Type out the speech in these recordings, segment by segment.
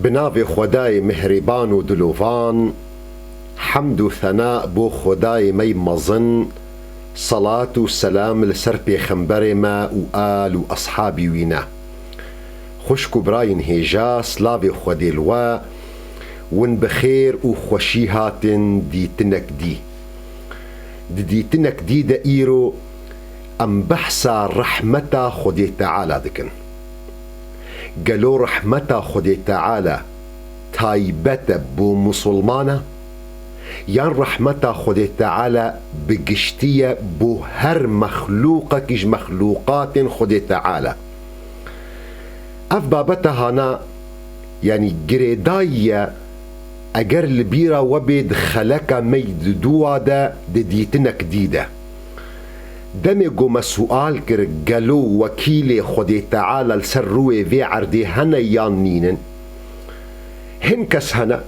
بناوی خدای مهربان و دلوفان، حمد و ثناء بو خدای می مزن، صلاة و سلام لسر پیغمبر ما و آل و اصحابی وینا. خوشک و براین هیجا سلاوی خودی الوا ون بخیر و خوشی هاتن دیتنک دیتنک دی دا ایرو ام بحثا رحمتا خودی تعالی دکن. قالوا رحمة خدي تعالى تايبت بو مسلمانة، يعني رحمة خدي تعالى بقشتية بو هر مخلوقة كيج مخلوقات خدي تعالى. اف بابتها هنا يعني قريداية اگر البيرة وبيد خلق ميد دوادا ديتنك ديدة دمي قوم سؤال كر قالوا وكيلي خدي تعالى السروي في عردي هنا يانينن هنكس هنا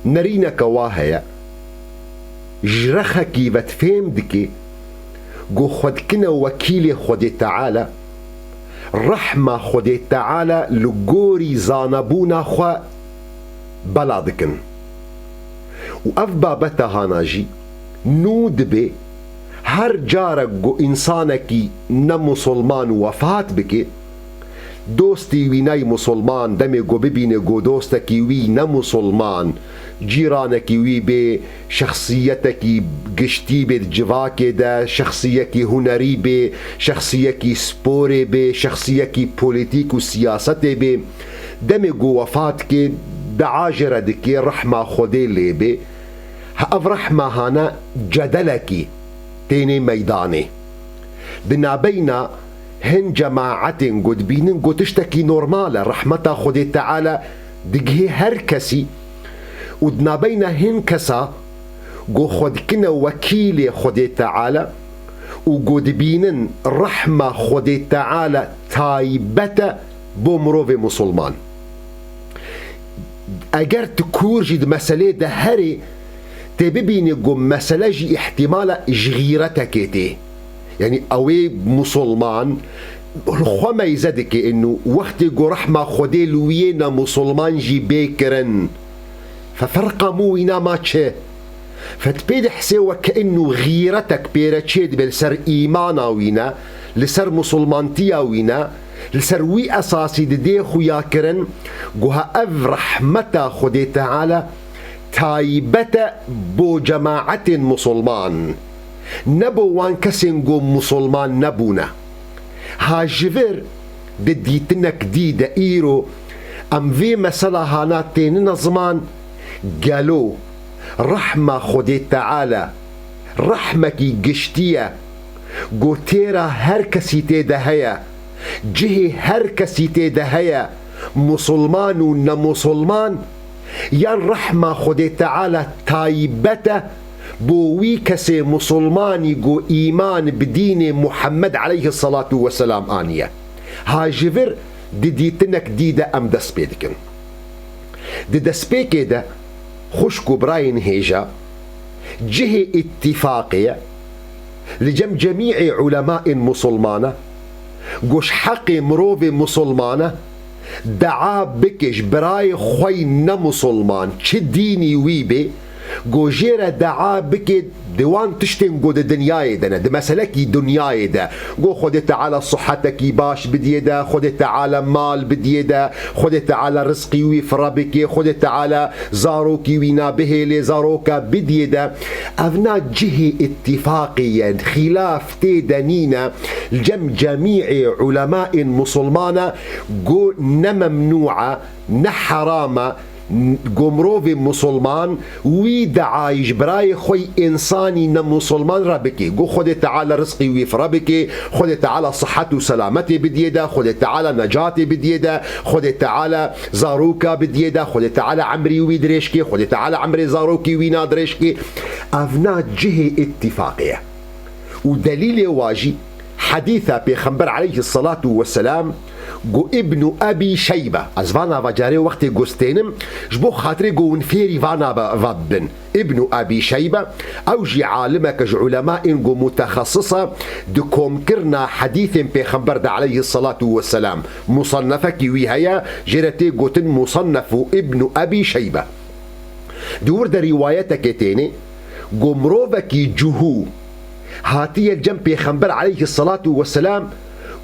نرينا كواهيا جرخكي بتفهم دكي قو خد كنا وكيلي خدي تعالى رحمة خدي تعالى لقوري زانبونا خوا بلادكن وأف بابتا هاناجي نود بي هر جارك جو انسانكي نمسلمان وفات بكي دوستي ويناي مسلمان دمي جو ببيني جو دوستكي وي نمسلمان جيرانكي وي بي شخصيتكي قشتي بي جواكي دا شخصيكي هنري بي شخصيكي سبوري بي شخصيكي بوليتيك وسياستي بي دمي جو وفاتكي دعاجرة دكي رحمة خدي لي بي هاف رحمة هانا جدلكي تيني ميداني دنا بينا هن جماعة قد بينن قد تشتكي نورمالة رحمة خدي تعالى دقهي هركسي ودنا بينا هن كسا قو خد كنا وكيلي خدي تعالى وقد بينن رحمة خدي تعالى تايبة بومروفي مسلمان. اگر تكورجي د مسألة ده هري تبيني قم مسألة جي احتمال جغيرتك تي يعني اوي مسلمان الخوما يزدك انه وقت قو رحمة خدي لوينا مسلمان جي بيكرن ففرق مو وينا ما تشه فتبيد حسيوة كأنه غيرتك بيرتشيد بالسر ايمانا وينا لسر مسلمانتيا وينا لسر وي اساسي دي خويا كرن قوها اف رحمتا خدي تعالى تايبة بو جماعة مسلمان نبو وان كسن قو مسلمان نبونا هاجفر ديتنك دي دائيرو ام في مسألة هاناتين زمان قالوا رحمة خدي تعالى رحمكي قشتية قو تيرا هركسي تيدهيا جهي هركسي تيدهيا مسلمان ونمسلمان يان رحمة خدي تعالى تايبته بوي كسي مسلماني جو إيمان بدين محمد عليه الصلاة والسلام آنية هاجفر ديتنك ديدا أم دسبيدكن دي دسبيكي دا خشكو براين هيجا جهي اتفاقية لجم جميع علماء مسلمانة قوش حقي مروفي مسلمانة دعا بكش براي خوي نمسلمان چه ديني ويبي جوجيرا دعا بك دوان تشتن قد دنياي دنا ده مسلكي دنياي ده قو خد تعالى صحتك باش بديدا خد تعالى مال بديدا خد تعالى رزقي ويفربك خد تعالى زاروكي وينا بهلي زاروكا بديدا افنا جهي اتفاقيا خلاف تيدنينا الجم جميع علماء مسلمانا قو نممنوعة نحرامة قمروفي مسلمان ويدعايش براي خوي انساني نمسلمان ربكي قو خد تعالى رزقي ويفربكي خد تعالى صحتي وسلامتي بديدا خد تعالى نجاتي بديدا خد تعالى زاروكا بديدا خد تعالى عمري ويدريشكي خد تعالى عمري زاروكي وينادريشكي افنا جهة اتفاقية ودليل واجي حديثة بيخنبر عليه الصلاة والسلام جو ابن أبي شيبة از فانا وجاري وقت جوستينم جبو خاطري جو نفيري فانا فابن ابن أبي شيبة أو جي عالمك علماء جو متخصصة دكم كرنا حديث بيخبر عليه الصلاة والسلام مصنفك ويهيا جرتي جوتن مصنف ابن أبي شيبة دور دا روايتك تاني جو مروفك جهو هاتي الجنب بيخبر عليه الصلاة والسلام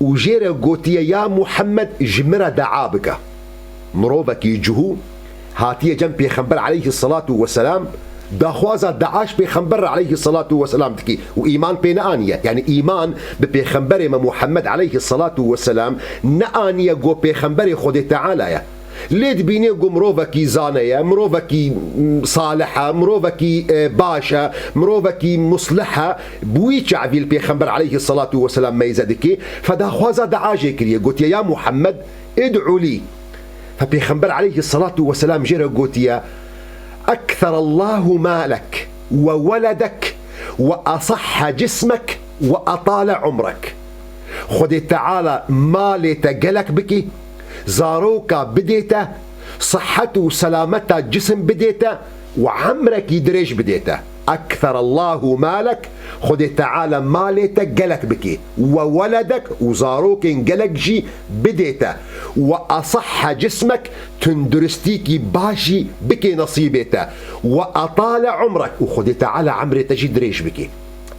وجيرا قوتيا يا محمد جمرة دعابك مروفك يجهو هاتية جنب بيخبر عليه الصلاة والسلام داخوازا دعاش بيخبر عليه الصلاة والسلام تكي وإيمان بين آنية يعني إيمان بيخبر محمد عليه الصلاة والسلام نآنية قو بيخبر خود تعالى ليد بيني قو مروفكي زانية مروفكي صالحة مروفكي باشا مروفكي مصلحة بويتشع في البيخنبر عليه الصلاة والسلام ما يزدكي فدا خوازا دعاجي كريه قلت يا محمد ادعو لي فبيخنبر عليه الصلاة والسلام جيرا قلت يا أكثر الله مالك وولدك وأصح جسمك وأطال عمرك خذ تعالى مالي تقلك بكي زاروكا بديته صحته وسلامته جسم بديته وعمرك يدريش بديته أكثر الله مالك خذ تعالى مالتك قلك بكي وولدك وزاروك انقلك جي بديته وأصح جسمك تندرستيكي باشي بكي نصيبته وأطال عمرك وخذ تعالى عمري تجي دريش بكي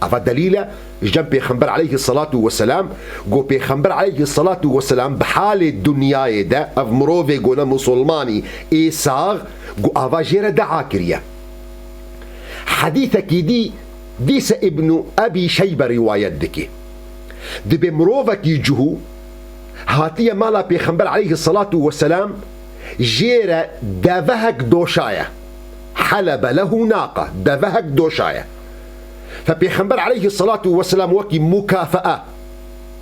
أفا دليلة جنب بيخنبر عليه الصلاة والسلام قو بيخنبر عليه الصلاة والسلام بحال الدنيا دا أف مروفي قونا مسلماني إيساغ قو أفا جيرا دعاكريا حديثك ديس ابن أبي شيبة رواية دكي دي بمروفك يجهو هاتية مالا بيخنبر عليه الصلاة والسلام جيرا دافهك دوشايا حلب له ناقة دافهك دوشايا فبيخنبر عليه الصلاة والسلام وكي مكافأة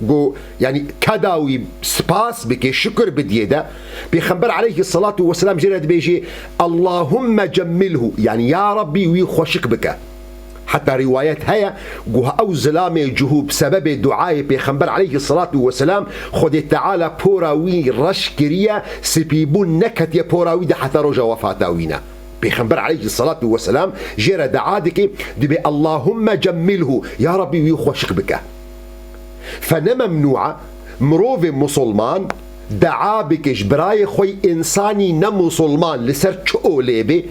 جو يعني كداوي سباس بكي شكر بديدا بيخنبر عليه الصلاة والسلام جرد بيجي اللهم جمله يعني يا ربي ويخوشك بك حتى روايات هيا جوها أو زلامي جهو بسبب دعاء بيخنبر عليه الصلاة والسلام خد تعالى بوراوي رشكريا سبيبون نكت يا بوراوي ده حتى رجا وفاتاوينا بيخنبر عليه الصلاة والسلام جيرا دعادك دبي اللهم جمله يا ربي ويخوشك بك فنما ممنوعة مروف مسلمان دعا بكش براي خوي إنساني نمسلمان لسر تشؤو ليبي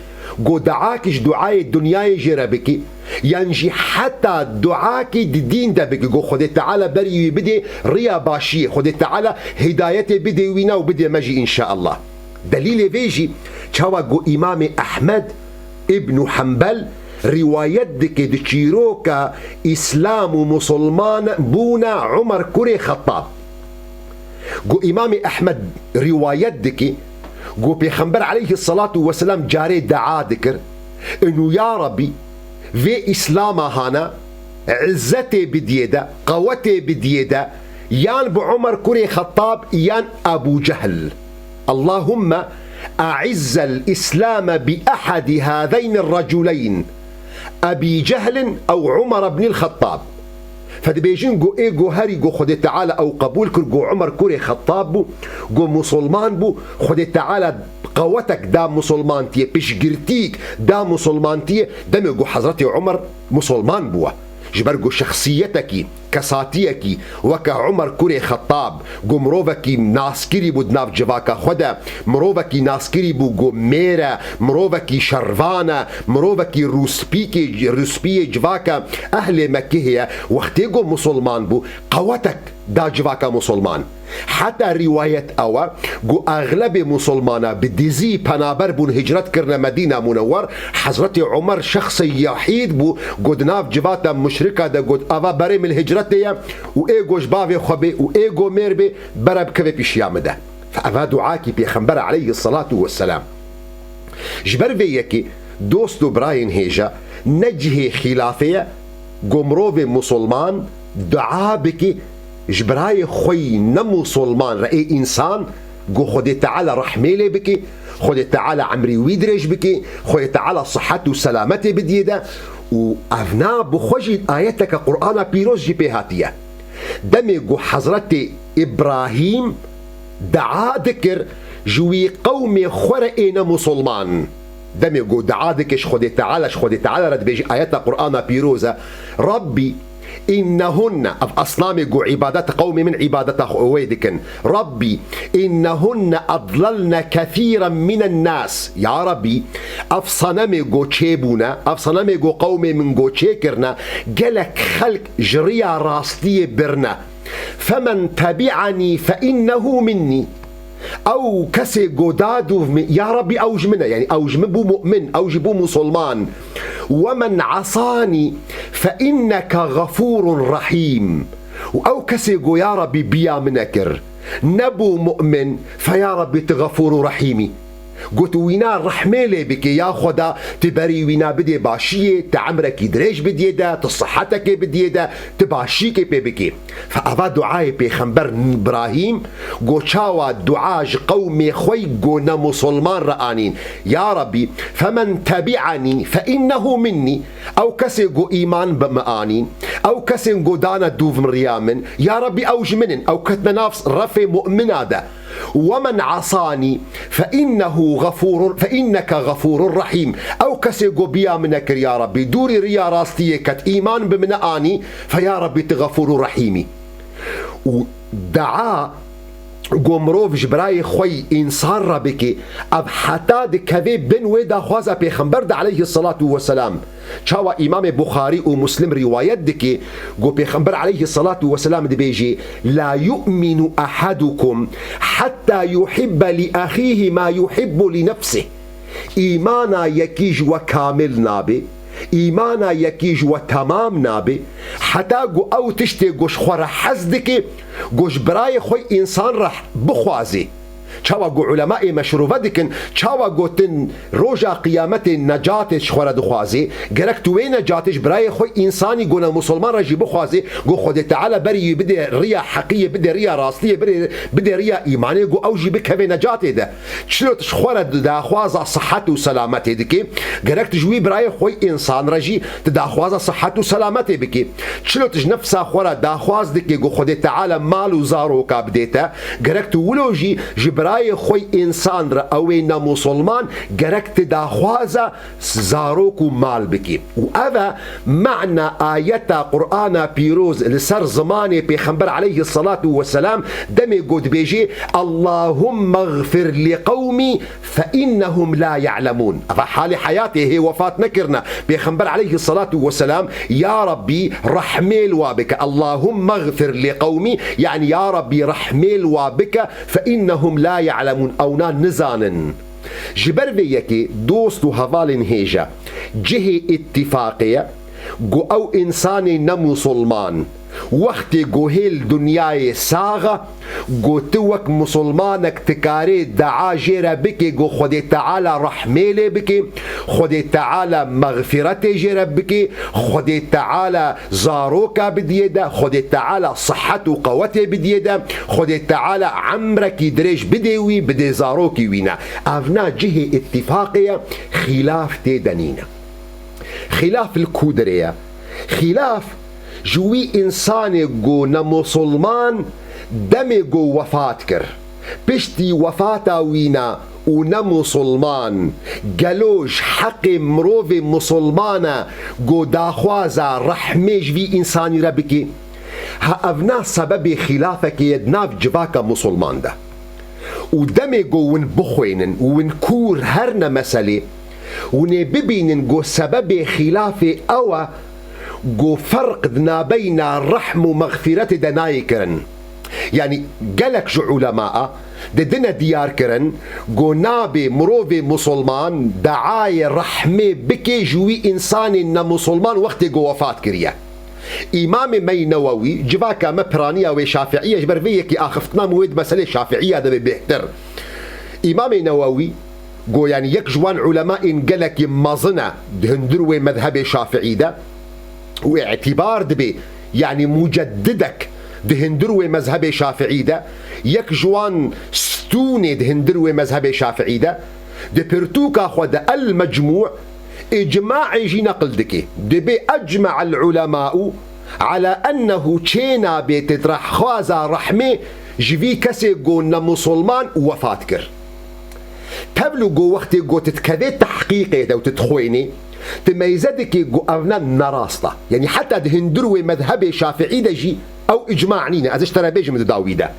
قو دعاكش دعاي الدنيا جيرا بكي ينجي حتى دعاكي دين دا بكي قو خد تعالى بري بدي ريا باشي خد تعالى هدايتي بدي وينا وبدي مجي إن شاء الله دليل فيجي تشاوى إمام أحمد ابن حنبل روايات دك دشيروكا إسلام مسلمان بونا عمر كوري خطاب جو إمام أحمد روايات دك جو بيخنبر عليه الصلاة والسلام جاري دعا ذكر إنه يا ربي في إسلام هانا عزتي بديدا قوتي بديدا يان بعمر كوري خطاب يان أبو جهل اللهم أعز الإسلام بأحد هذين الرجلين أبي جهل أو عمر بن الخطاب فدبيجين جو إيجو هاري جو خد تعالى أو قبول كر جو عمر كوري خطاب بو جو مسلمان بو خد تعالى قوتك دا مسلمان تيه بشجرتيك دا مسلمان تيه دم جو حضرتي عمر مسلمان بوه جبرجو شخصيتك كساتيك وكا عمر كوري خطاب جو مروفكي ناسكري بود ناف جواكا خدا مروفكي ناسكري بو جو ميرا مروفكي شرفانا مروفكي روسبي جواكا أهل مكة وقتي جو مسلمان بو قوتك دا جواكا مسلمان حتى رواية أوا جو أغلب مسلمانا بديزي پنابر بون هجرت کرنا مدينة منور حضرت عمر شخص يحيد بو قد ناف جواتا مشركة دا قد أوا بري من هجرتيا و إيجوش باوي خبي و إيجو ميربي برب كوي بيشيام ده فأوا دعاكي بيخنبر عليه الصلاة والسلام جبر فيكي دوستو براين هيجا نجهي خلافية قمروفي مسلمان دعا بكي جبراي خوي نمسلمان رأي إنسان قو خد تعالى رحميلي بكي خد تعالى عمري ويدرج بكي خد تعالى صحته وسلامتي بديدا وأفنا بخوجي آياتك قرآن بيروز جي بيهاتية دمي قو حضرتي إبراهيم دعا ذكر جوي قوم خرئين مسلمان دمي جو دعا ذكش خدي تعالى رد بيجي آيات القرآن بيروزة ربي إنهن أصنام جو عبادات قوم من عبادات أويدكن ربي إنهن أضللن كثيرا من الناس يا ربي أفصنامي جو تشيبونا أفصنامي جو قوم من جو تشيكرنا جلك خلق جريا راستي برنا فمن تبعني فإنه مني أو كسي جودادو يا ربي أوج منا يعني أوج بو مؤمن أوج بو مسلمان ومن عصاني فإنك غفور رحيم أو كسي جو يا ربي بيا منكر نبو مؤمن فيا ربي تغفور رحيمي قلت وينا رحمة لي بك يا خدا تبري وينا بدي باشية تعمرك دريج بدي دا تصحتك بدي دا تباشيك بك فأفا دعاء بيخنبر إبراهيم قلت شاوى دعاء قومي خوي قونا مسلمان رآنين يا ربي فمن تبعني فإنه مني أو كسي قو إيمان بمآنين أو كسي قو دانا دوف من ريامن يا ربي أوج منن أو كتنا نفس رفي مؤمن هذا ومن عصاني فإنك غفور رحيم أو كسي بيا منك يا ربي دوري ريا راستي كت إيمان بمنآني فيا ربي تغفور رحيمي ودعا قومروف جبراي خوي إنسان ربك أب حتى دكذي بن ويدا خوازا بيخنبرد عليه الصلاة والسلام شاوى إمام بخاري ومسلم روايات دكي قو بيخنبر عليه الصلاة والسلام دي بيجي لا يؤمن أحدكم حتى يحب لأخيه ما يحب لنفسه إيمانا يكيج وكامل نابي إيمانا يكيج وتمام نابي حتى قو أو تشتي قوش خورا حزدك قوش براي خوي إنسان رح بخوازي چاوا گو علماء مشروفه دکن چاوا گوتن روژا قیامت نجاتش خورا دخوازی گرک توی نجاتش برای خوی انسانی گونه مسلمان را جی بخوازی گو خود تعالی بری بده ریا حقیه بده ریا راستیه بده ریا ایمانی گو اوجی بکوی نجاتی ده چلوتش خورا داخواز صحت و سلامت دکی گرک تجوی برای خوی انسان را جی داخواز صحت و سلامت بکی چلوتش نفسا خورا داخواز دکی گو خود تعالی مال و زارو کا بدیتا گرک تو ولوجی برای خوی انسان را اوی نمسلمان گرکت داخوازا زاروک و مال بکی و اوه معنى آیت قرآن پیروز لسر زمان پیغمبر علیه الصلاة والسلام دمی قد بیجی اللهم اغفر لقومی فإنهم لا يعلمون حال حياته هي وفاة نكرنا پیغمبر علیه الصلاة والسلام يا ربي رحميل وابك اللهم اغفر لقومي يعني يا ربي رحميل وابك فإنهم لا يعلمون أو نزانن جبر بيكي دوست هفالن هيجا جهة اتفاقية جو أو إنساني نمسلمان وقت جو هيل دنياي ساغة جو توك مسلمانك تكاري دعا جيرا بكي جو خدي تعالى رحميلي بكي خدي تعالى مغفرتي جيرا بكي خدي تعالى زاروكا بديدا خدي تعالى صحة وقوتي بديدا خدي تعالى عمرك دريش بديوي بدي زاروكي وينا أفنا جهة اتفاقية خلاف تيدانينا خلاف الكودرية خلاف جوي إنساني جو نمسلمان دمي جو وفات كر بشتي وفاتا وينا ونمسلمان قالوش حق مروف مسلمانا جو داخوازا رحميش في إنساني ربكي ها أبنا سبب خلافك يدناف جواكا مسلمان ده ودمي جو ونبخوينن ونكور هرنا مسالي ونببينن جو سبب خلافي أوا جو فرق دنا بين الرحم ومغفرة دناي كرن يعني قالك جو علماء دنا ديار كرن جو نابي مروفي مسلمان دعاي رحمة بكي جوي إنسان إن مسلمان وقت جو وفات كريا إمام مي نووي جواكا مبرانية وشافعية جبر فيكي آخفتنا مويد مسألة شافعية ده بيحتر إمام نووي جو يعني يكجوان علماء قالك مظنة دهندروي مذهب شافعي ده واعتبار دبي يعني مجددك دهندروي مذهب شافعي ده يكجوان ستوني دهندروي مذهب شافعي ده دبرتوكا خود المجموع إجماع يجي نقل دكي دبي أجمع العلماء على أنه تشينا بيتطرح خوازا رحمة جوی کسی گو نمسلمان وفات کر تبلو گو وقتی گو تتكذي تحقيقي دو تتخويني تميزدك گو اونا نراسطة يعني حتى دهندروي مذهب شافعي دجي او اجماعنين ازش ترى بيجي من داوي ده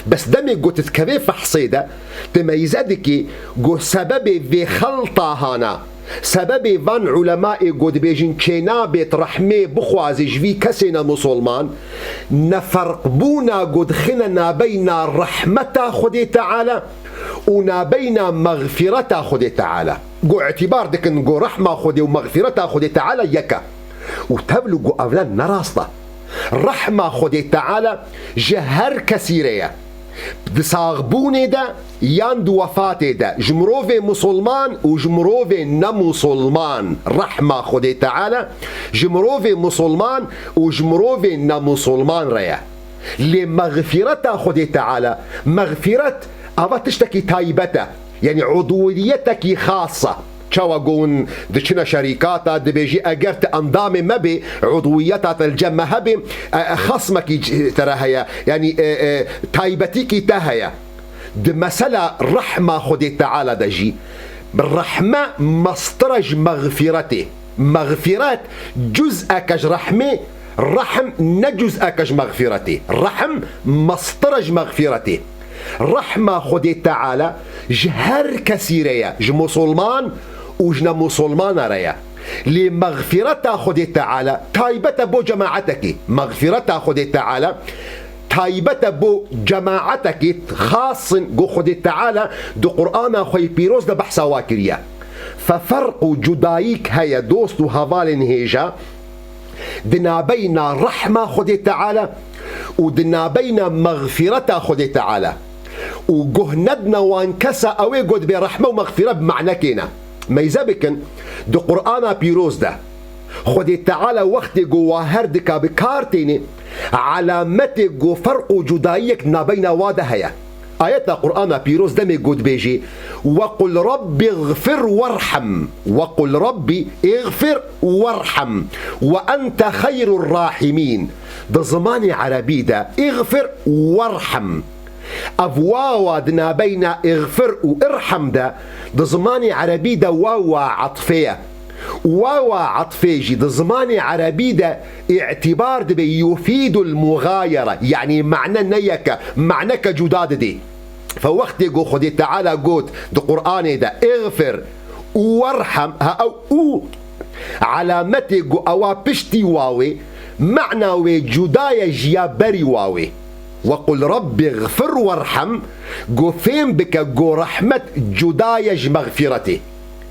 بس دمي گو تتكذي فحصيده تميزدك گو سبب في خلطة هانا سبب وان علماء قد بيجين كينا بيت رحمه بخوازي جوي كسينا مسلمان نفرق بونا قد خننا بين رحمة خدي تعالى ونابين مغفرة خدي تعالى قو اعتبار دكن قو رحمة خدي ومغفرة خدي تعالى يكا وتبلغ أولا نراسطة رحمة خدي تعالى جهر كثيرية بصاغبوني ده ياند وفاتي ده جمروفي مسلمان وجمروفي نمسلمان رحمة خدي تعالى جمروفي مسلمان وجمروفي نمسلمان ريا لمغفرة خدي تعالى مغفرة أبا تشتكي تايبته يعني عضويتك خاصة شاوا قون دشنا شركاتا دبيجي اجرت اندام مبي عضويتات الجمع هبي خصمك ترى هيا يعني تايبتيكي تهيا د مسألة رحمة خدي تعالى دجي بالرحمة مسترج مغفرته مغفرات جزءك رحمه رحم نجزءك مغفرته رحم مسترج مغفرته رحمة خدي تعالى جهر كثيرية جمسلمان وجنا مسلمان ريا لمغفرة خدي تعالى تايبة بو جماعتك مغفرة خدي تعالى تايبة بو جماعتك خاص جو خدي تعالى دو قرآن خوي بيروز ده بحثا واكريا ففرق جدايك هيا دوست وهوال هيجا دنا بين رحمة خدي تعالى ودنا بين مغفرة خدي تعالى وجهندنا وانكسى اوي قد برحمة ومغفرة بمعنى كينا ما يزابكن دو قرآن بيروز ده خدي تعالى وقت جو هردك بكارتيني علامتي جو فرق جدايك نابين واده هيا آيات القرآن بيروز دمي قد بيجي وقل ربي اغفر وارحم وقل ربي اغفر وارحم وأنت خير الراحمين ده زماني عربي ده اغفر وارحم أفواوا دنا بين اغفر وارحم ده زماني عربي ده واوا عطفية واوا عطفيجي ده زماني عربي ده اعتبار ده يفيد المغايرة يعني معنى نيك معنى كجداد دي فوقت يقول خدي تعالى قوت ده قرآن ده اغفر وارحم او علامتي جو اوا بشتي واوي معنى وجدايا جيا بري واوي وقل ربي اغفر وارحم جو فين بك جو رحمة جدايا مغفرتي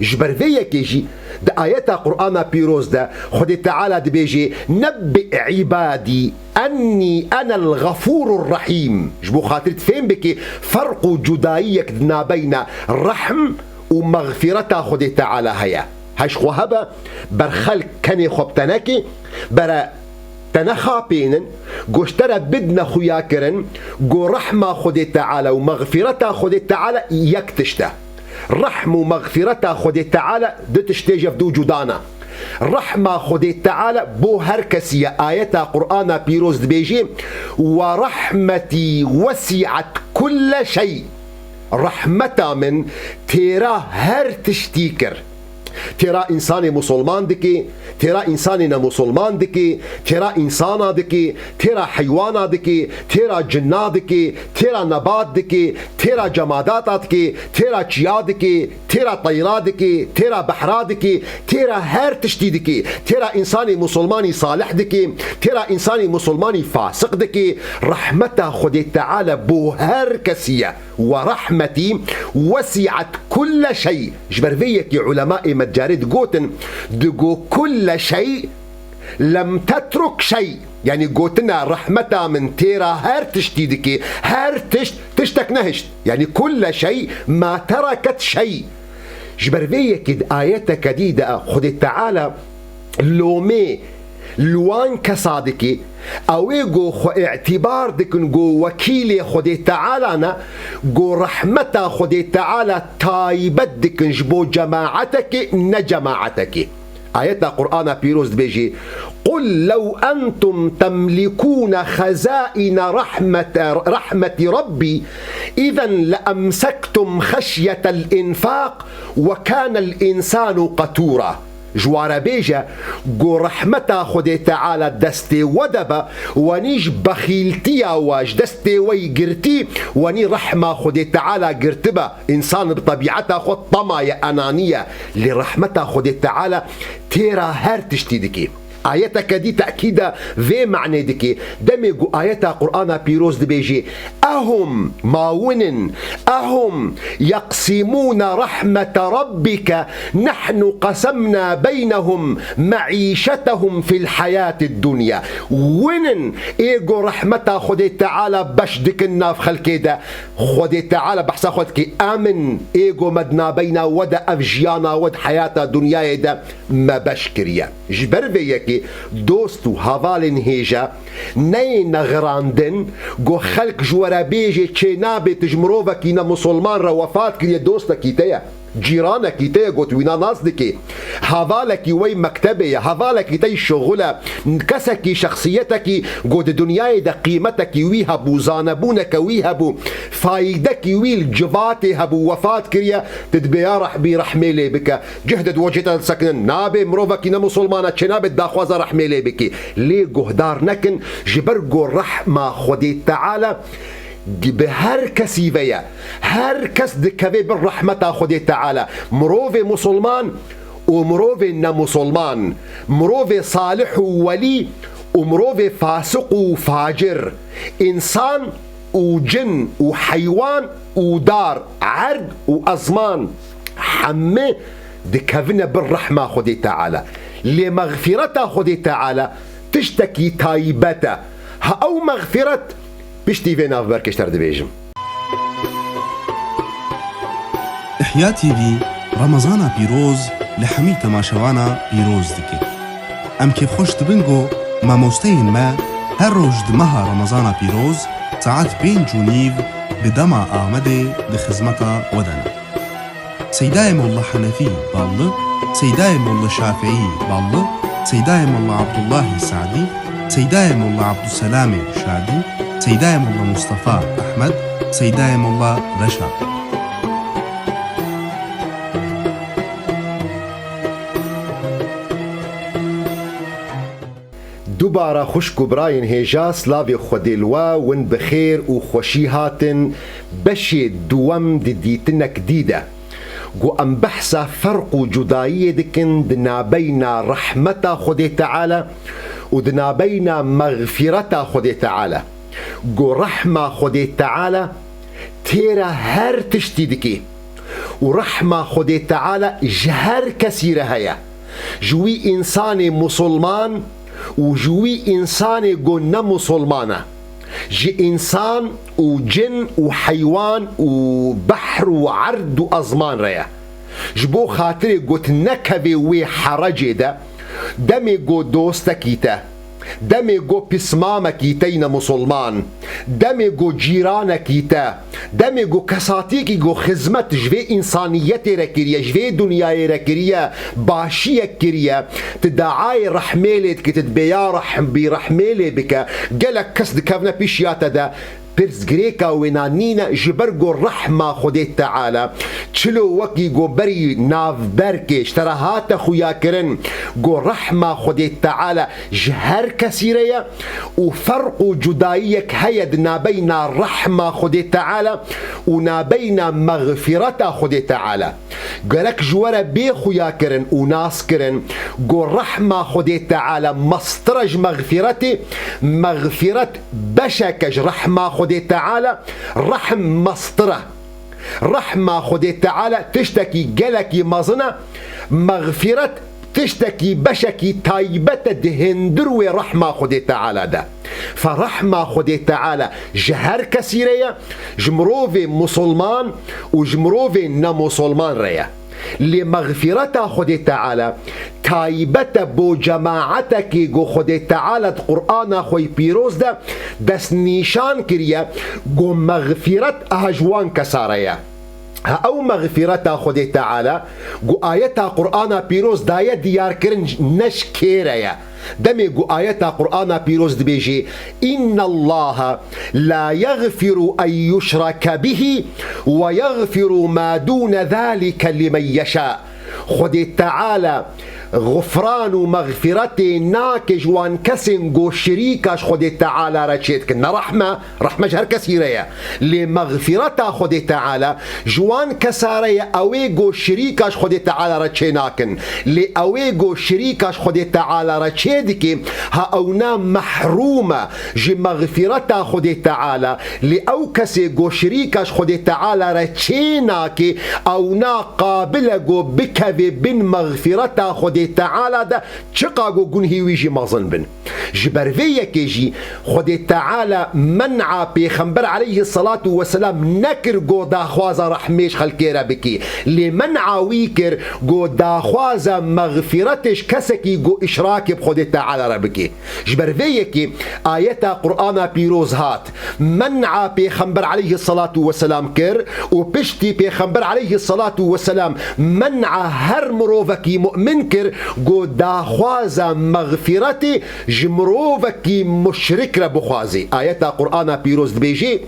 جبرفية كيجي ده آيات القرآن بيروز ده خدي تعالى ده بيجي نبئ عبادي أني أنا الغفور الرحيم جبو خاطرت فين بك فرق جدايك دنا بين رحم ومغفرة خدي تعالى هيا هاش خوهبا برخل كني خبتناكي برا تنخا بينن قشترى بدنا خياكرن قو رحمة خدي تعالى ومغفرة خدي تعالى يكتشته رحم ومغفرة خدي تعالى دتشتيجف دو جدانا رحمة خدي تعالى بو هركسية آية قرآن بيروز بيجي ورحمتي وسعت كل شيء رحمة من تيرا هر تشتيكر ترى إنسان مسلمان دكي ترى إنسان مسلمان دكي ترى إنسان دكي ترى حيوان دكي ترى جنة دكي ترى نبات دكي ترى جمادات دكي ترى چيا دكي ترى طيرات دكي ترى بحرات دكي ترى هر تشتي دكي ترى إنسان مسلماني صالح دكي ترى إنسان مسلماني فاسق دكي رحمته خدي تعالى بو هر كسية ورحمتي وسعت كل شيء جبرفيك يا علماء متجارد قوتن دقو كل شيء لم تترك شيء يعني قوتنا رحمتها من تيرا هر تشتيدكي هر تشتك نهشت يعني كل شيء ما تركت شيء جبرفيك آياتك جديدة خد تعالى لومي لوان كصادقي اويغو خو اعتبار دكن جو وكيلي خدي تعالى انا جو رحمتا خدي تعالى تايبت دكن جبو جماعتك نجماعتك آيات القرآن بيروز بيجي قل لو أنتم تملكون خزائن رحمة ربي إذا لأمسكتم خشية الإنفاق وكان الإنسان قتورا. جوارا بيجا جو رحمتا خود تعالى دستي ودبا ونيش بخيلتيا واش دستي وي قرتي وني رحمة خود تعالى قرتبا. إنسان بطبيعتا خود طمايا أنانية لرحمتا خود تعالى تيرا هر تشتيدكي. آياتك دي تأكيدا في معنى دكي دميقو آياتا قرآن بيروز دي بيجي أهم ماونن أهم يقسمون رحمة ربك نحن قسمنا بينهم معيشتهم في الحياة الدنيا. ونن إيقو رحمة خدي تعالى باش دكنا في خلقي دا خدي تعالى بحسا خدكي آمن إيقو مدنا بينا ودا أفجيانا ود حياة الدنيا دا ما بشكريا جبر بيك دوستو هاوالن هيجا ني نغراندن جو خلق جورا بيجي چنابي تجمروفا كينا مسلمان را وفات كريا دوستا كيتايا جيرانا كيتايا قوت وينا ناس دكي هاوالكي وي مكتبي هاوالكي تاي شغلة كسكي شخصيتكي قوت دنياي دا قيمتكي ويهبو زانبونك ويهبو فايدكي ويل جفاتي هبو وفات كريا تدبيا رحبي رحمي لي بك جهدد وجهتا سكن نابي مروفا كينا مسلمانا چنابي داخوازا رحمي لي بك لي قهدار نكن جبرقو رحمة خدي تعالى بهر كسي فيا هر كس دكوي بالرحمة خدي تعالى مروفي مسلمان ومروفي مسلمان مروفي صالح وولي ومروفي فاسق وفاجر إنسان وجن وحيوان ودار عرض وأزمان حمي دكوينا بالرحمة خدي تعالى لمغفرة خدي تعالى تشتكي تايبته أو مغفرة بشتي فينا في بركشتر دبيجم. إحياء تي في رمضان بيروز لحمي تماشوانا بيروز دكي أم كيف خوش تبنجو ما موستين ما هر روج دمها رمضان بيروز ساعات بين جونيف بدما آمده لخزمتا ودنا سيداي مولا حنفي بالله سيداي مولا شافعي بالله سيداي مولا عبد الله السعدي سيداي مولا عبد السلام شادي سيداي مولا مصطفى أحمد سيداي مولا رشا. دوباره خوشكو براين هيجا سلافي خوديلوا ون بخير وخوشي هاتن بشي دوام ديتنا جديدة جو أم بحثا فرق جدائية دكن دنا بين رحمة خدي تعالى ودنا بين مغفرة خدي تعالى. جو رحمة خدي تعالى تيرا هر تشتيدكي ورحمة خدي تعالى جهر كثيرة هيا جوي إنسان مسلمان وجوي إنسان قلنا مسلمانة جي إنسان وجن وحيوان وبحر وعرض وأزمان ريا جبو خاطري قلت نكبي وحرجي دا دمي قو دوستكيتا دمي قو بسمامكيتين مسلمان دمي قو جيرانكيتا دمي قو كساتيكي قو خزمت جوي إنسانيتي ركريا جوي دنياي ركريا باشية كريا تدعاي رحميلت كي تدبيا برحميلي بك قالك كسد كافنا بيشياتا دا برز غريكا وينانينا جبرقو الرحمة خدي تعالى تشلو وكي قو بري ناف بركش ترى هاتا خويا كرن قو رحمة خدي تعالى جهر كثيرية وفرق جدائيك هيدنا بين الرحمة خدي تعالى ونابين مغفرة خدي تعالى قالك جوارا بي خويا كرن وناس كرن قو الرحمة خدي تعالى مسترج مغفرتي مغفرة بشكج رحمة خدي تعالى رحم مسطرة رحمة خدي تعالى تشتكي جلكي مظنة مغفرة تشتكي بشكي تايبة دهندروي رحمة خدي تعالى ده فرحمة خدي تعالى جهر كثيرية جمروفي مسلمان وجمروفي نمسلمان ريا لمغفرة خدي تعالى تايبة بو جماعتك جو خدي تعالى القرآن خوي بيروز ده دس نيشان كريا جو مغفرة أهجوان كساريا أو مغفرة خدي تعالى جو آية قرآن بيروز داية ديار كرن نش كيريا دمي جو آيات قرآن بيروز دبيجي إن الله لا يغفر أن يشرك به ويغفر ما دون ذلك لمن يشاء. خد تعالى غفران و مغفرت ناکش وان کسین گو شریکش خود تعالی را چید کن رحمه هر کسی ریا لی مغفرت خود تعالی جوان کساره اوی گو شریکش خود تعالی را چه ناکن لی اوی گو شریکش خود تعالی را چید که ها اونا محرومه جی مغفرت خود تعالی لی او کسی گو شریکش خود تعالی را چه ناکی اونا قابل گو بکوی بین مغفرت خود تعالى ده چقاگو گنهی ویجی مغزن بن جبروی یکی خود تعالى منع پیغمبر علیه الصلاة والسلام نکر گو داخواز رحمیش خلکی را بکی لمنع ویکر گو داخواز مغفرتش کسکی گو اشراک بخود تعالى را بکی جبروی یکی آیت قرآن پیروز هات منع پیغمبر علیه الصلاة والسلام کر و پشتی پیغمبر علیه الصلاة والسلام منع هر مروفکی مؤمن کر گو داخواز مغفرت جمروفکی مشرک را بخوازی. آیت قرآن پیروز بیجی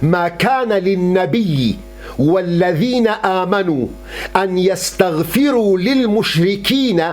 ما كان للنبي والذين آمنوا أن يستغفروا للمشركين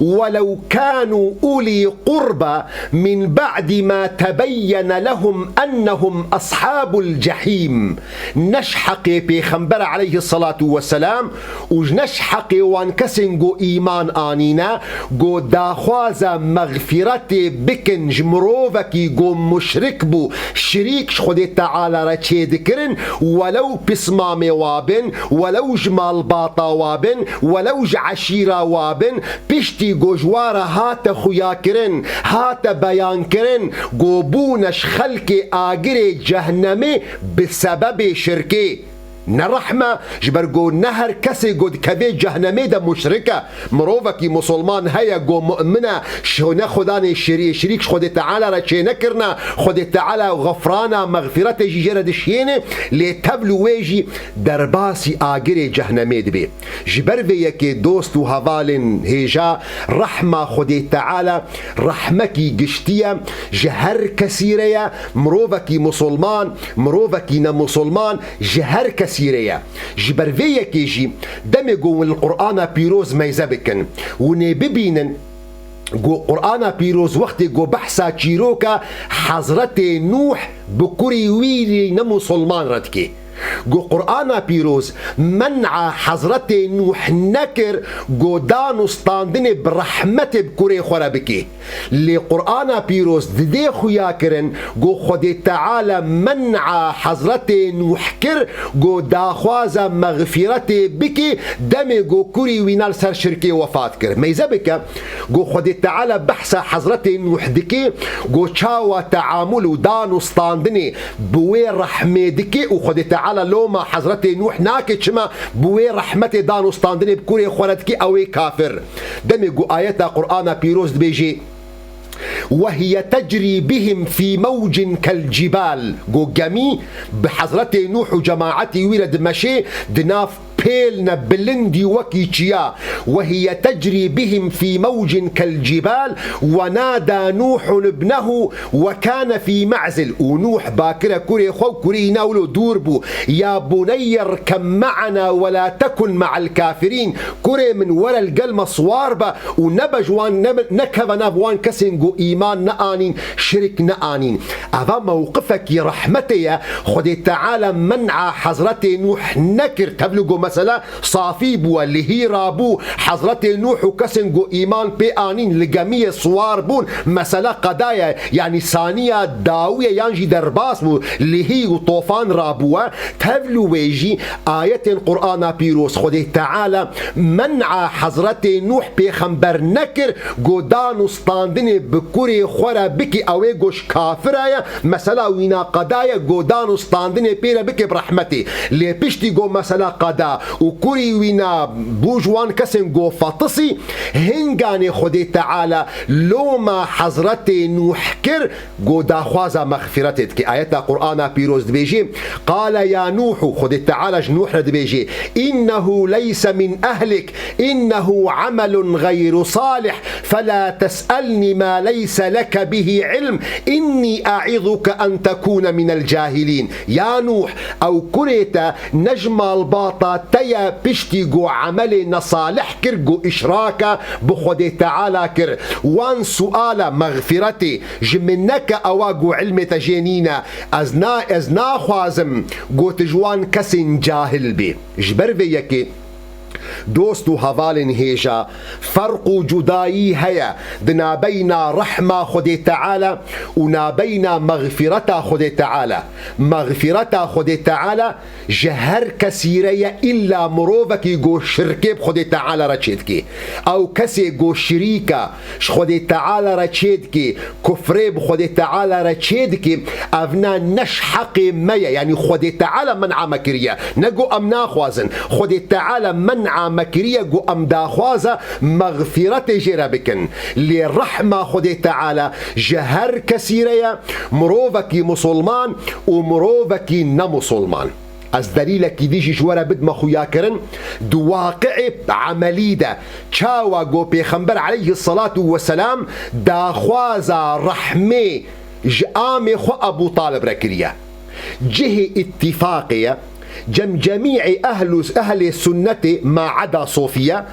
ولو كانوا أولي قربى من بعد ما تبين لهم أنهم أصحاب الجحيم. نشحق بيخنبر عليه الصلاة والسلام ونشحق وانكسنجو إيمان آنينا جو داخواز مغفرت بكن جمروفكي جو مشرك بو شريك خود تعالى را چه ذكرن ولو بسمام وابن ولو جمال باطا وابن ولو عشيرة وابن بشتي جوجوارا هات خويا كرن هات بيان كرن قوبونش خلق آجر جهنمي بسبب شركي نرحمة جبرگو نهر کسی گود کبه جهنمی ده مشرکه مروفکی مسلمان هیا گو مؤمنه شونه خدان شریک خود تعالی را چه نکرنا خود تعالی غفرانا مغفرت جیجره دشینه لی تبلو ویجی درباسی آگر جهنمی ده بی جبر وی که دوست و حوالن هیجا رحمه خود تعالی رحمکی گشتیه جهر کسیره مروفکی مسلمان مروفکی نمسلمان جهر کسی جبروية كيجي دمي جو القرآن بيروز ميزة بكن وني ببينن جو قرآن بيروز وقت جو بحثا چيروكا حضرت نوح بكوري ويلي نمسلمان ردكي جو قرآن بيروز منع حضرت نوح نكر جو دانو ستاندن برحمت بكوري خرابكي لقرآن بيروز دي خويا كرن جو خود تعالى منع حضرت نوح كر جو داخواز مغفرت بكي دم جو كوري وينال سر شركي وفات كر ميزا بك جو خود تعالى بحث حضرت نوح دكي جو چاوا تعامل دانو ستاندن بوي رحمه دكي وخود تعالى على لوما حضرت نوح ناكي شما بوي رحمة دانو ستاندني بكوري خولدكي اوي كافر دمي قو آيات قرآن بيروز بيجي وهي تجري بهم في موج كالجبال قو جمي بحضرت نوح وجماعتي ولد مشي دناف بيلنا بلندي وكيتشيا وهي تجري بهم في موج كالجبال ونادى نوح ابنه وكان في معزل ونوح باكرة كوري خو كوري ناولو دوربو يا بني اركب معنا ولا تكن مع الكافرين كوري من ولا القلم صواربا ونبج وان نكب نبوان كسنجو إيمان نآنين شرك نآنين أفا موقفك رحمتي خد تعالى منع حضرت نوح نكر تبلغو مثلا صافي بو اللي هي رابو حضرت نوح وكسنجو إيمان بآنين لجميع صوار بون مثلا قضايا يعني ثانية داوية ينجي درباس بو اللي هي وطوفان رابوة تبلو ويجي آية القرآن بيروس خد تعالى منع حضرت نوح بيخنبر نكر قدانو ستاندني بكوري خورا بكي اوي گوش كافرايا مثلا وينا قضايا قدانو ستاندني بيرا بكي برحمتي لي بيشتي قو مثلا قضا وینا و کوری وینا بوجوان کسن گو فاطسی هنگان خود تعالی لوما حضرت نوح کر گو داخوازا مغفرتت که آیت قرآن پیروز دبیجی قال یا نوح خود تعالی نوح دبیجی انه ليس من اهلك انه عمل غير صالح فلا تسألني ما ليس لك به علم اني اعظك ان تكون من الجاهلين. يا نوح او كريتا نجم الباطا تيا بشتي جو عمل نصالح كر جو اشراكا بخود تعالى كر وان سؤال مغفرتي جمنك اواجو علم تجينينا ازنا خوازم جو تجوان كسن جاهل بي جبر بيكي دوست و هوالن هيجا فرق جدائي هيا دنا بين رحمة خد تعالى ونابين مغفرة خد تعالى. مغفرة خد تعالى جهر كثيرية إلا مروفك يقو شركة بخد تعالى رچيدكي أو كسي يقو شريكة خد تعالى رچيدكي كفري بخد تعالى رچيدكي أفنا نشحق ميا يعني خد تعالى منع مكرية نقو أمنا خوازن خد تعالى منع مكرية جو أم داخوازة مغفرة جيرا بكن لرحمة خد تعالى جهر كثيرية مروفك مسلمان ومروفك نمسلمان. از دلیل کی دیجی جوارا بد مخویا کرن دو واقع عملی ده چاوا گو پیغمبر علیه الصلاة والسلام داخوازا رحمه جام خو ابو طالب رکریه جه اتفاقیه جميع أهل السنة ما عدا صوفيا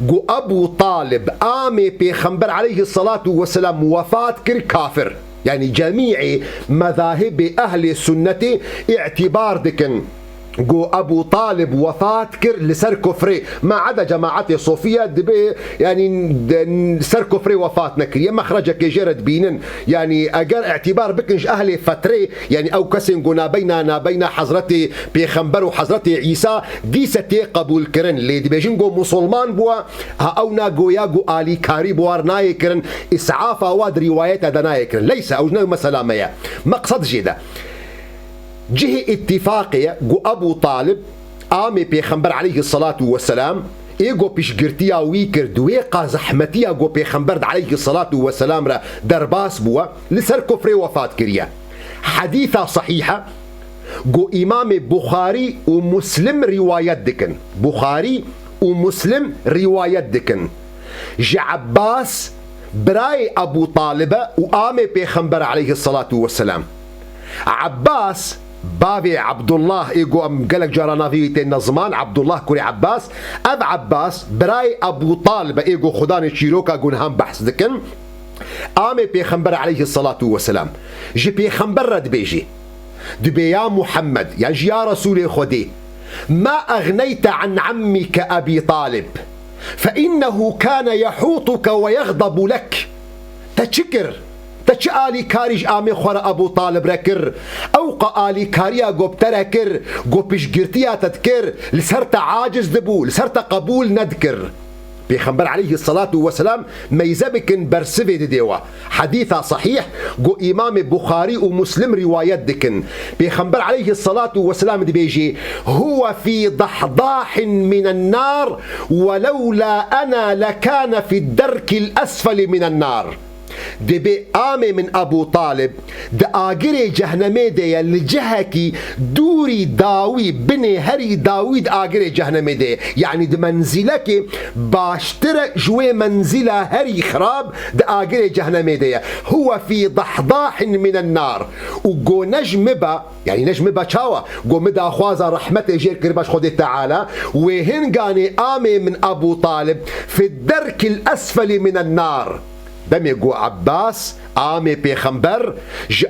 جو أبو طالب آمي بيخنبر عليه الصلاة والسلام وفاة كر كافر. يعني جميع مذاهب أهل السنة اعتبار دكن جو أبو طالب وفاة كر لسر كفري ما عدا جماعة صوفية دبي يعني سر كفري وفاة نكرية مخرجك جرد بينن يعني أجر اعتبار بكنش أهل فتري يعني أو كسن جو نابينا حضرتي بيخنبر وحضرتي عيسى دي ستي قبول كرن اللي دبيجين جو مسلمان بوا أو ناجو ياجو آلي كاري بوار ناي كرن إسعاف واد روايات دناي كرن ليس أوجنا مسلامية مقصد جدا جه اتفاقية جو أبو طالب آمي بيخنبر عليه الصلاة والسلام إيجو بيشجرتيا ويكر دويقا زحمتيا جو بيخنبر عليه الصلاة والسلام را درباس بوا لسر كفر وفاة كريا. حديثة صحيحة جو إمام بخاري ومسلم رواية دكن بخاري ومسلم رواية دكن جعباس براي أبو طالب وآمي بيخنبر عليه الصلاة والسلام عباس بابي عبد الله ايجو ام قالك جرانا في النظمان عبد الله كوري عباس اب عباس براي ابو طالب ايجو خدان الشيروكا قون هم بحث دكن امي بيخنبر عليه الصلاة والسلام جي بيخنبر رد بيجي دبي يا محمد يعني يا رسول خدي ما اغنيت عن عمك ابي طالب فانه كان يحوطك ويغضب لك تشكر تچ آلی کاریش آمی خور ابو طالب رکر او قالی کاریا گوبتر کر گو پیشگرتیا تذکر لسرت عاجز دبو لسرت قبول ندكر. بيخبر عليه الصلاة والسلام ميزبكن برسفي ديوا حديثة صحيح جو إمام بخاري ومسلم روايات دكن بيخبر عليه الصلاة والسلام دي بيجي هو في ضحضاح من النار ولولا أنا لكان في الدرك الأسفل من النار. دبي آمي من أبو طالب دا آقري جهنمي دي لجهكي دوري داوي بني هري داويد آقري جهنمي دي يعني دا منزلك باشتر جوي منزلة هري خراب دا آقري جهنمي دي هو في ضحضاح من النار وقو نجمبا يعني نجمبا شاوا قو مدا خوازا رحمته جير كرباش خود تعالى وهن قاني آمي من أبو طالب في الدرك الأسفل من النار. دم يقو عباس آمي بيخنبر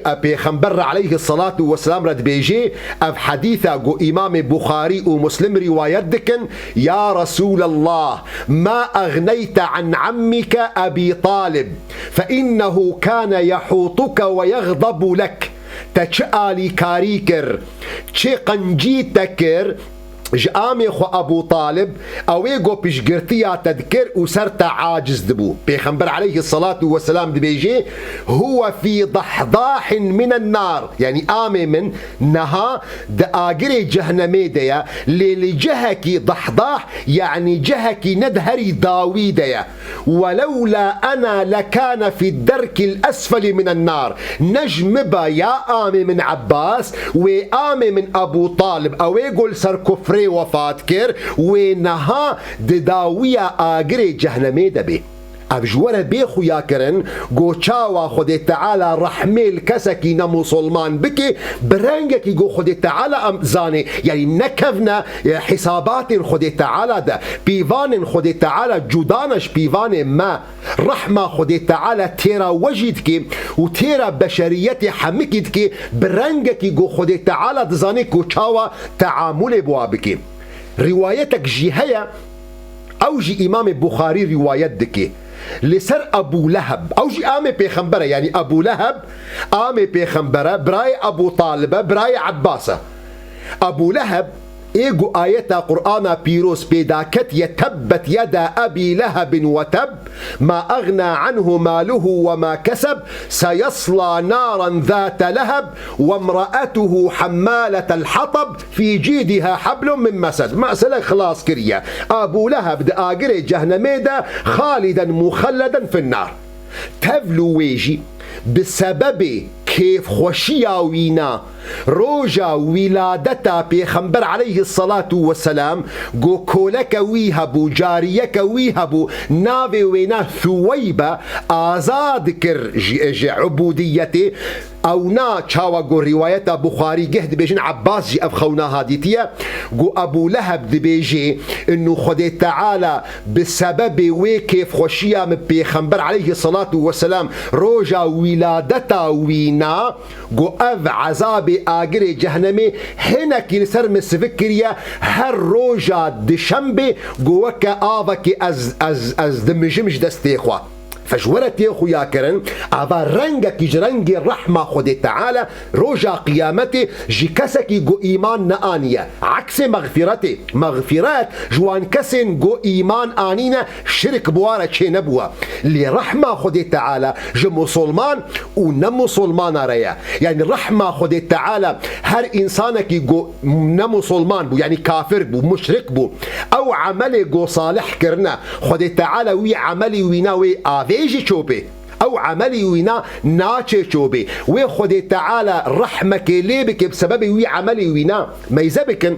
بيخنبر عليه الصلاة والسلام رد بيجي اف حديثة قو إمام بخاري ومسلم روايات دكن يا رسول الله ما أغنيت عن عمك أبي طالب فإنه كان يحوطك ويغضب لك تشالي كاريكر تشي قنجي تكر جامي خو ابو طالب اويغو بيشقرتيا تذكر وسرتا عاجز دبو بيخنبر عليه الصلاة والسلام دبيجي هو في ضحضاح من النار يعني آمي من نها دآقري جهنمي ديا لجهكي ضحضاح يعني جهكي ندهري داوي ديا ولولا أنا لكان في الدرك الأسفل من النار نجم با يا آمي من عباس وآمي من أبو طالب اويغو سر كفري وفات كر ونها دداوية آقري جهنمي دبي ابجوره بيخو يا كرن گو چاوا خود تعالى رحمل كسكي نمسلمان بكي برنگكي گو خود تعالى ام زاني يعني نكفنا حسابات خود تعالى ده بيوان خود تعالى جدانش بيوان ما رحمة خود تعالى تيرا وجدكي وتيرا بشريتي حمكدكي برنگكي گو خود تعالى دزاني گو چاوا تعامل بوابكي روايتك جهية او جي امام بخاري روايت دكي لسر ابو لهب او جي امي بيخنبره يعني ابو لهب امي بيخنبره براي ابو طالبه براي عباسه ابو لهب ايجو آية قرآن بيروس بيداكت يتبت يدا أبي لهب وتب ما أغنى عنه ماله وما كسب سيصلى نارا ذات لهب وامرأته حمالة الحطب في جيدها حبل من مسد مسألة خلاص كريا أبو لهب دا آقري جهنمي دا خالدا مخلدا في النار تفلو ويجي بسبب كيف خوشيا وينا روجا ولادتا بيخنبر عليه الصلاة والسلام جو كولك ويهبو جاريك ويهبو نافي وينا ثويبة آزاد كر عبوديتي او نا چاوا گو رواية بخاري جهد بيجين عباس جي افخونا هاديتيا جو ابو لهب دي بيجي انه خد تعالى بسبب وكيف خوشيا بيخنبر عليه الصلاة والسلام روجا ولادتا وينا جو اف عذاب آقري جهنمي هنا كي سر مسفكريا هر روجا دشنبه جو وكا آفاكي از دمجمج دستيخوا فجورت يخو يا كرن عبا رنگك جرنگ رحمة خود تعالى روجا قيامته جي كسكي جو إيمان نآنية عكس مغفرته مغفرات جوان كسن جو إيمان آنينا شرك بوارا چه نبوا لرحمة خود تعالى جو مسلمان و نمسلمان ريا يعني رحمة خود تعالى هر إنسانك جو نمسلمان بو يعني كافر بو مشرك بو أو عمل جو صالح كرنا خود تعالى وي عملي ويناوي آفيجي چوبه او عملي وينا ناچه چوبه وي خود تعالى رحمك ليبك بسبب وي عملي وينا ميزبكن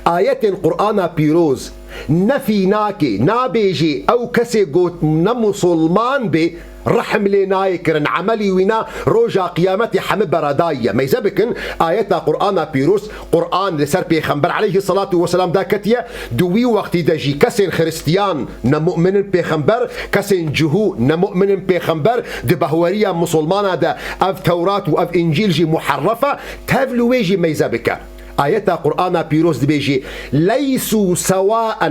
آية القرآن بيروز نفي ناكي نابيجي او كسي قوت نمسلمان بي رحم لنا يكرن عملي وينا روجا قيامتي حمد برداية ميزبكن آية قرآن بيروس قرآن لسر بيخنبر عليه الصلاة والسلام داكتيا دوي وقت دجي كسن خريستيان نمؤمن بيخنبر كسن جهو نمؤمن بيخنبر دي بهورية مسلمانة دا اف توراة واف انجيل جي محرفة تفلو ويجي ميزبكا آية قرآن بيروس دبيجي ليسوا سواء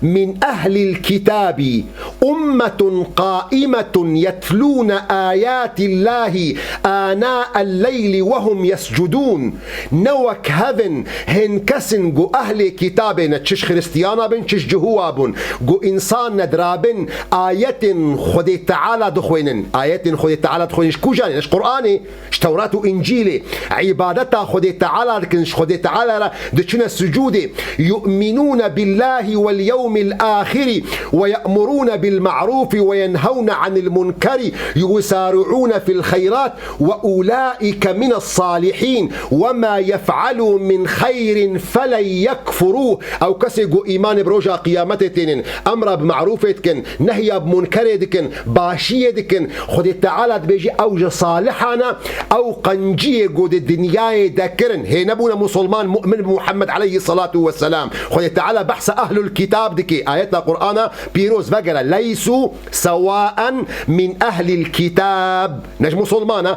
من أهل الكتاب أمة قائمة يتلون آيات الله آناء الليل وهم يسجدون نوك هذن هنكسن جو أهل كتابنا تشش خريستيانا بن تشش جهوابن جو إنسان ندرابن آية خدي تعالى دخوينن آية خدي تعالى دخوينش كوجاني نش قرآني توراة وإنجيلي عبادتها خدي تعالى لكنش خدي تعالى دچنا السجود يؤمنون بالله واليوم الآخر ويأمرون بالمعروف وينهون عن المنكر يسارعون في الخيرات وأولئك من الصالحين وما يفعلوا من خير فلن يكفروه أو كسيقوا إيمان بروجا قيامتين أمر بمعروفتكن نهي بمنكردكن باشيدكن خدي تعالى بيجي أوج صالحنا أو قنجي قود الدنيا دكرن هي نبونا مسلمان مؤمن بمحمد عليه الصلاة والسلام خدي تعالى بحث أهل الكتاب دكي آيات القرآن بيروز بقرة ليسوا سواء من أهل الكتاب نجم مسلمان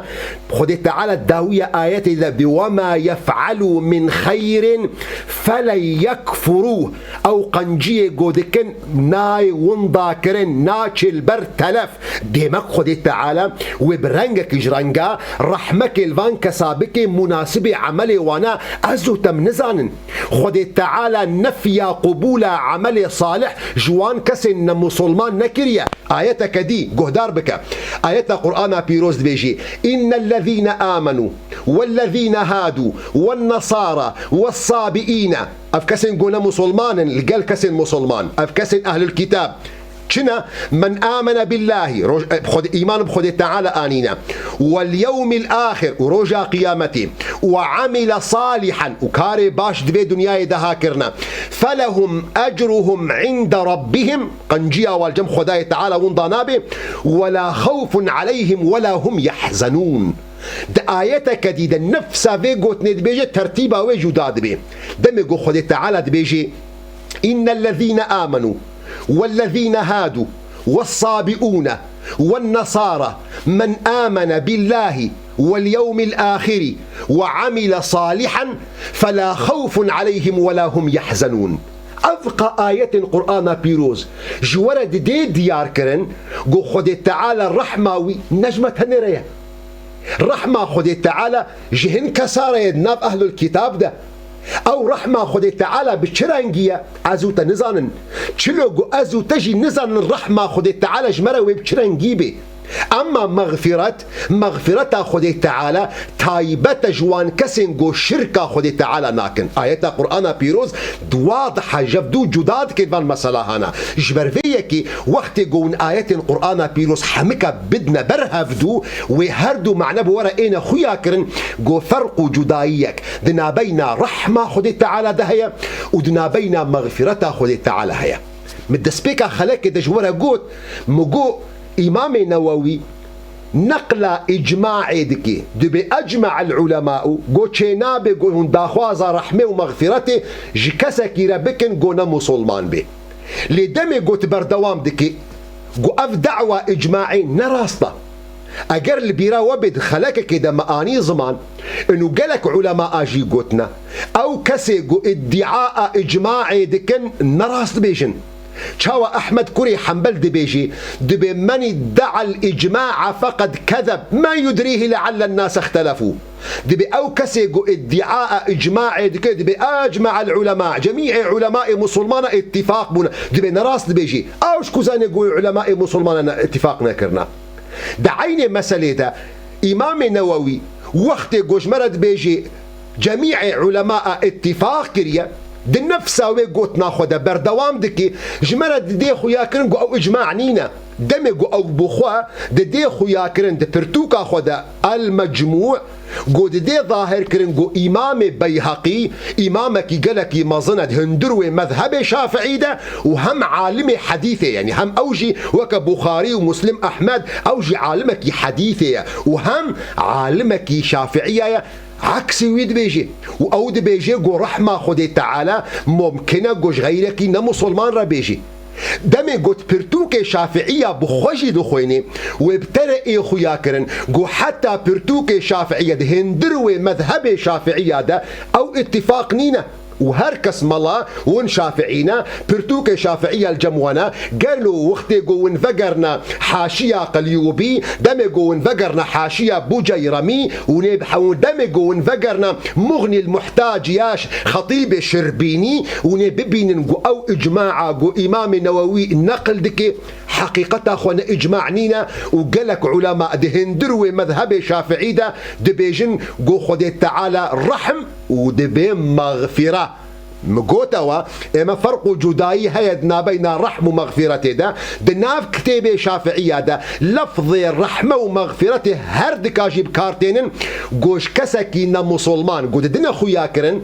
خدي تعالى الداوية آيات وما يفعلوا من خير فلن يكفروه أو قنجي قودكن ناي ونداكرن ناچل بر تلف ديمك خدي تعالى وبرنجك جرنجا رحمك الفان كسابك مناسب عملي وانا أزو تم نزانن خد تعالى نفيا قبول عمل صالح جوان كسن مسلمان نكريا آياتك دي قهدار بك آيات قرآن بيروز بيجي إن الذين آمنوا والذين هادوا والنصارى والصابئين أفكسن قونا مسلمان لقال كسن مسلمان أفكسن أهل الكتاب شنا من آمن بالله بخد إيمان بخد تعالى آنينا واليوم الآخر ورجا قيامته وعمل صالحا وكاري باش دبي دنيا دهاكرنا فلهم أجرهم عند ربهم قنجيا والجم خداي تعالى ونضانابه ولا خوف عليهم ولا هم يحزنون. ده آياتك دي ده نفسها بيقوت ندبيجي ترتيبها وجوداد بي دمجو خد تعالى دبيجي إن الذين آمنوا والذين هادوا والصابئون والنصارى من آمن بالله واليوم الآخر وعمل صالحا فلا خوف عليهم ولا هم يحزنون. أذقى آية القرآن بيروز جورد دي ديار كرن قو خد تعالى الرحمة نجمة هنرية رحمة خد تعالى جهن كسارة يدناب أهل الكتاب ده أو رحمة خد تعالى بشرنجية أزوت نزانن شلو أزو تجي نزان الرحمة خد تعالى جمرة وبشرنجيبه. أما مغفرة خد تعالى تايبة جوان كسن جو شركة خد تعالى ناكن آيات قرآن بيروز واضحة جبدو جداد كيفان مسألة هنا جبر فيكي وقت جون آيات القرآن بيروز حمكة بدنا برهفدو وهردو معنى بورا إينا خويا كرن جو فرق جدايك دنا بين رحمة خد تعالى دهيا ودنا بين مغفرة خد تعالى هيا مدسبيكا خلاك دجورا قوت مقو إمام نووي نقل إجماع دكي دبي أجمع العلماء قو تشينابي قو هنداخوازا رحمه ومغفرته جكسكي ربكن قونا مسلمان به لدمي قو تبردوام دكي قو أف دعوة إجماعي نراسطة أجر البيرا وبد خلاك كده مآني زمان إنه جالك علماء أجي قوتنا أو كسي قو ادعاء إجماعي دكن نراست بيجن شاوى أحمد كري حنبل دبيجي دبي من ادعى الإجماع فقد كذب ما يدريه لعل الناس اختلفوا دبي أو كسيقو ادعاء إجماع دبي أجمع العلماء جميع علماء مسلمان اتفاق بنا دبي نراس دبيجي أوش كوزان يقول علماء مسلمان اتفاقنا كرنا دعيني مسألة ده إمام نووي وقت يقوش مرد بيجي جميع علماء اتفاق كريا دي نفسها ويقوت ناخدها بردوام دكي جمرة دي خويا كرن او اجماع نينا دمجو او بخوا دي خويا كرن دي برتوكا خدا المجموع قو دي ظاهر كرن قو امام بيهقي امامك قالك مظنة هندروي مذهب شافعي ده وهم عالم حديثي يعني هم اوجي وك بخاري ومسلم احمد اوجي عالمك حديثي وهم عالمك شافعية عكسي ويد بيجي وأود بيجي قو رحمة خدي تعالى ممكنة قوش غيرك مسلمان را بيجي دمي قوت برتوك شافعية بخوشي دخويني وابترئي خويا كرن قو حتى برتوك شافعية ده هندروي مذهب شافعية ده أو اتفاق نينا وهركس ملا ون شافعينا برتوك شافعية الجموانا قالوا وقتي قو انفقرنا حاشية قليوبي دمي قو انفقرنا حاشية بوجيرمي ودمي قو انفقرنا مغني المحتاج ياش خطيب شربيني ونببين قو او اجماع قو امام نووي النقل دكي حقيقة اخوانا اجماع نينا وقالك علماء دهندروي مذهب شافعي ده دبيجن قو خدي تعالى رحم ودبي مغفرة مقوتوا اما فرق جداي هيدنا بين رحم ومغفرته ده دناف كتابه شافعية ده لفظ الرحمة ومغفرته هرد كاجيب كارتين قوش كسكينا مسلمان قو دنا خويا كرن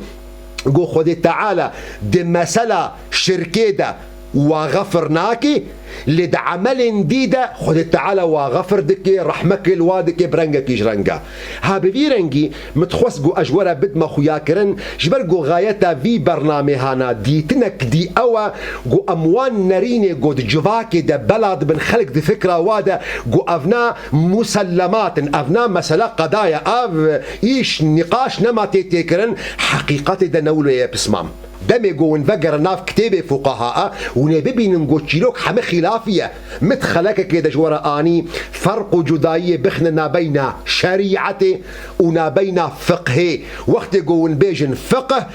قو خدي تعالى دي مسألة شركي ده وغفرناكي لد عمل ديدا خد تعالى وغفر دكي رحمك الوادك برنجك جرنجا ها بفيرنجي متخوصقو اجورا بدما خويا كرن جبرقو غايتا في برنامج هانا ديتنك دي اوا قو اموان نريني قو جواكي دا بلد بن خلق دي فكرة وادا قو افنا مسلمات افنا مسألة قضايا اف ايش نقاش نما تيكرن حقيقة دا نولو يا بسمام دمي قو انفقر ناف كتابة فقهاء ونبيبين نقو تشيلوك حمخي خلافية متخلك كده جورا آني فرق جدائية بخنا بين شريعته ونبين فقهه. وقت يقول بيجن فقه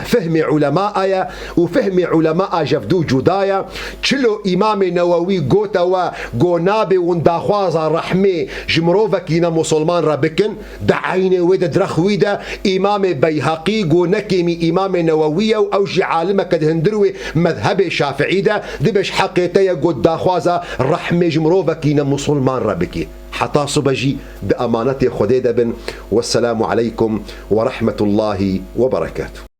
فهم علماء وفهم علماء جفدو جدايا چلو امام نووي قوتا وقونابي ونداخوازا رحمي جمروفكينا مسلمان ربكن دعيني ويدا درخويدا امام بيهقي قونكيمي امام نووي او جي عالمك دهندروي مذهب شافعي دا دبش حقيتيا قد داخوازا رحمي جمروفكينا مسلمان ربكي حتى صبجي بأمانة خديدة بن. والسلام عليكم ورحمة الله وبركاته.